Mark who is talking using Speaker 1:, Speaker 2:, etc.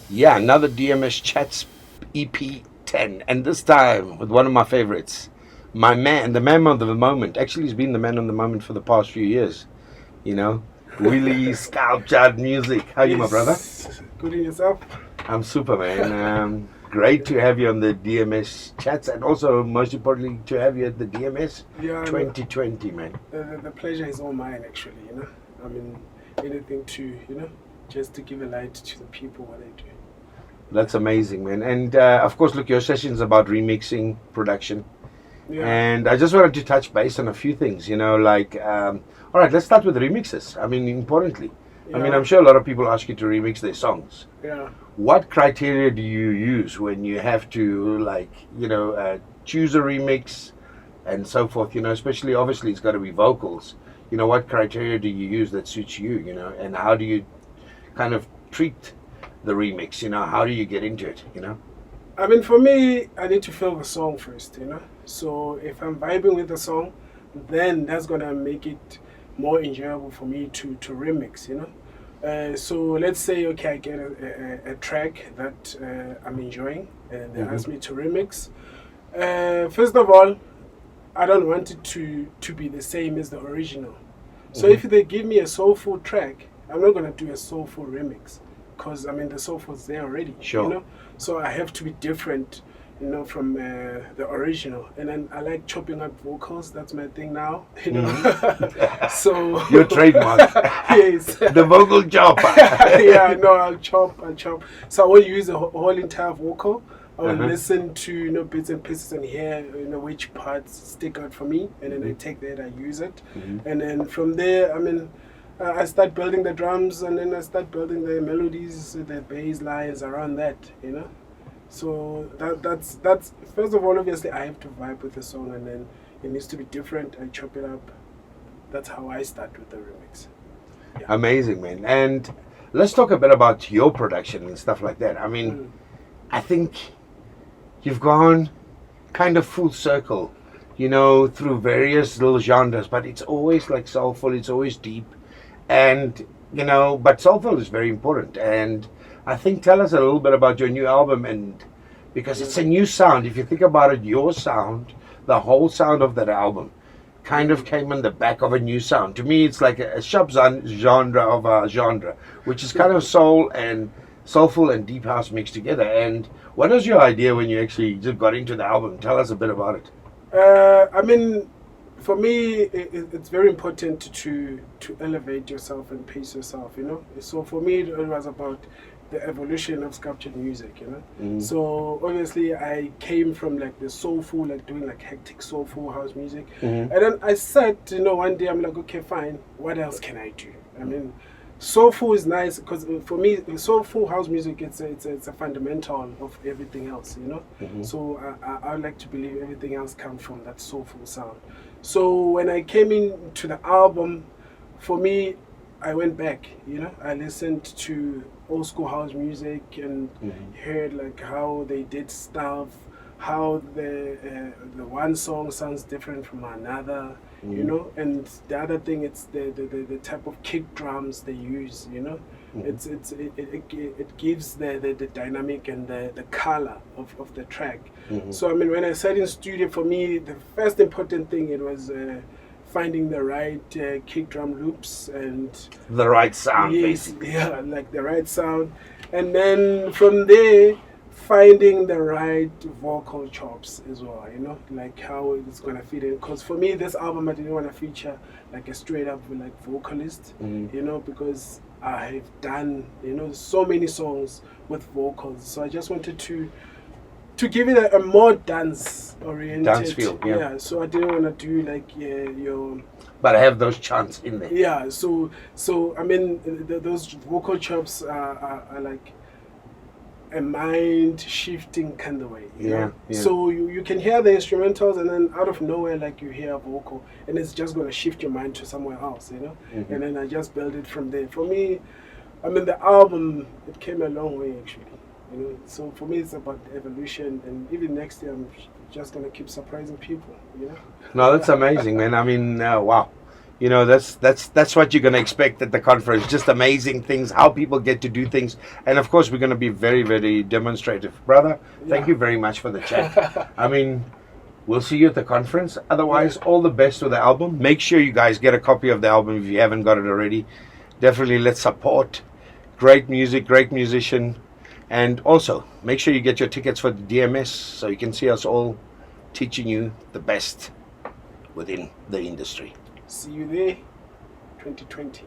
Speaker 1: Yeah, another DMS Chats EP 10, and this time with one of my favorites, my man, the man of the moment. Actually, he's been the man of the moment for the past few years. You know, Willie Sculptured Music. How are you, my brother?
Speaker 2: Good in yourself?
Speaker 1: I'm super, man. Great to have you on the DMS Chats, and also, most importantly, to have you at the DMS 2020, man.
Speaker 2: The pleasure is all mine, actually. I mean, anything to just to give a light to the people what I do.
Speaker 1: That's amazing, man. And of course, look, your session's about remixing, production. Yeah. And I just wanted to touch base on a few things, all right, let's start with remixes. I mean, importantly. Yeah. I mean, I'm sure a lot of people ask you to remix their songs.
Speaker 2: Yeah.
Speaker 1: What criteria do you use when you have to, choose a remix and so forth, especially, obviously, it's got to be vocals. What criteria do you use that suits you, and how do you kind of treat the remix, how do you get into it,
Speaker 2: I mean, for me, I need to feel the song first, so if I'm vibing with the song, then that's gonna make it more enjoyable for me to remix, so let's say, okay, I get a track that I'm enjoying and they ask me to remix. First of all, I don't want it to be the same as the original. So if they give me a soulful track, I'm not gonna do a soulful remix, because I mean the soulful's there already.
Speaker 1: Sure.
Speaker 2: So I have to be different, from the original. And then I like chopping up vocals. That's my thing now. So
Speaker 1: your trademark.
Speaker 2: Yes.
Speaker 1: The vocal chopper.
Speaker 2: Yeah, no, I'll chop. So I won't use the whole entire vocal. I will listen to bits and pieces and hear which parts stick out for me, and then I take that, I use it, and then from there, I mean, I start building the drums, and then I start building the melodies, the bass lines around that, So that's first of all, obviously, I have to vibe with the song, and then it needs to be different. I chop it up. That's how I start with the remix.
Speaker 1: Yeah. Amazing, man. And let's talk a bit about your production and stuff like that. I mean, I think you've gone kind of full circle, through various little genres, but it's always like soulful, it's always deep. And, but soulful is very important. And I think, tell us a little bit about your new album, and because it's a new sound. If you think about it, your sound, the whole sound of that album kind of came on the back of a new sound. To me, it's like a sub-genre of a genre, which is kind of soulful and deep house mixed together. And what was your idea when you actually just got into the album? Tell us a bit about it.
Speaker 2: I mean, for me, it's very important to elevate yourself and pace yourself, So for me, it was about the evolution of sculptured music, So obviously, I came from like the soulful, like doing like hectic soulful house music, and then I said, one day I'm like, okay, fine, what else can I do? I mean, soulful is nice because for me, soulful house music, it's a fundamental of everything else, So I like to believe everything else comes from that soulful sound. So when I came into the album, for me, I went back, I listened to old school house music and heard like how they did stuff, how the one song sounds different from another, and the other thing, it's the type of kick drums they use, it gives the dynamic and the color of the track. So I mean, when I sat in studio, for me, the first important thing, it was finding the right kick drum loops and
Speaker 1: the right sound, basically.
Speaker 2: Yeah, like the right sound, and then from there finding the right vocal chops as well, like how it's gonna fit in. Because for me, this album, I didn't want to feature like a straight up like vocalist, because I've done so many songs with vocals, so I just wanted to give it a more dance-oriented.
Speaker 1: Dance feel, yeah.
Speaker 2: So I didn't want to do like your...
Speaker 1: But I have those chants in there.
Speaker 2: Yeah, so I mean, those vocal chops are like a mind shifting kind of way. You
Speaker 1: Yeah,
Speaker 2: know?
Speaker 1: yeah.
Speaker 2: So you can hear the instrumentals, and then out of nowhere, like you hear a vocal, and it's just going to shift your mind to somewhere else, you know?
Speaker 1: Mhm.
Speaker 2: And then I just build it from there. For me, I mean, the album, it came a long way actually. You know, so for me, it's about evolution, and even next year, I'm just going to keep surprising people, you know?
Speaker 1: No, that's amazing, man. I mean, wow. You know, that's what you're going to expect at the conference. Just amazing things, how people get to do things. And of course, we're going to be very, very demonstrative. Brother, thank
Speaker 2: Yeah.
Speaker 1: you very much for the chat. I mean, we'll see you at the conference. Otherwise, all the best with the album. Make sure you guys get a copy of the album if you haven't got it already. Definitely let's support. Great music, great musician. And also, make sure you get your tickets for the DMS so you can see us all teaching you the best within the industry.
Speaker 2: See you there, 2020.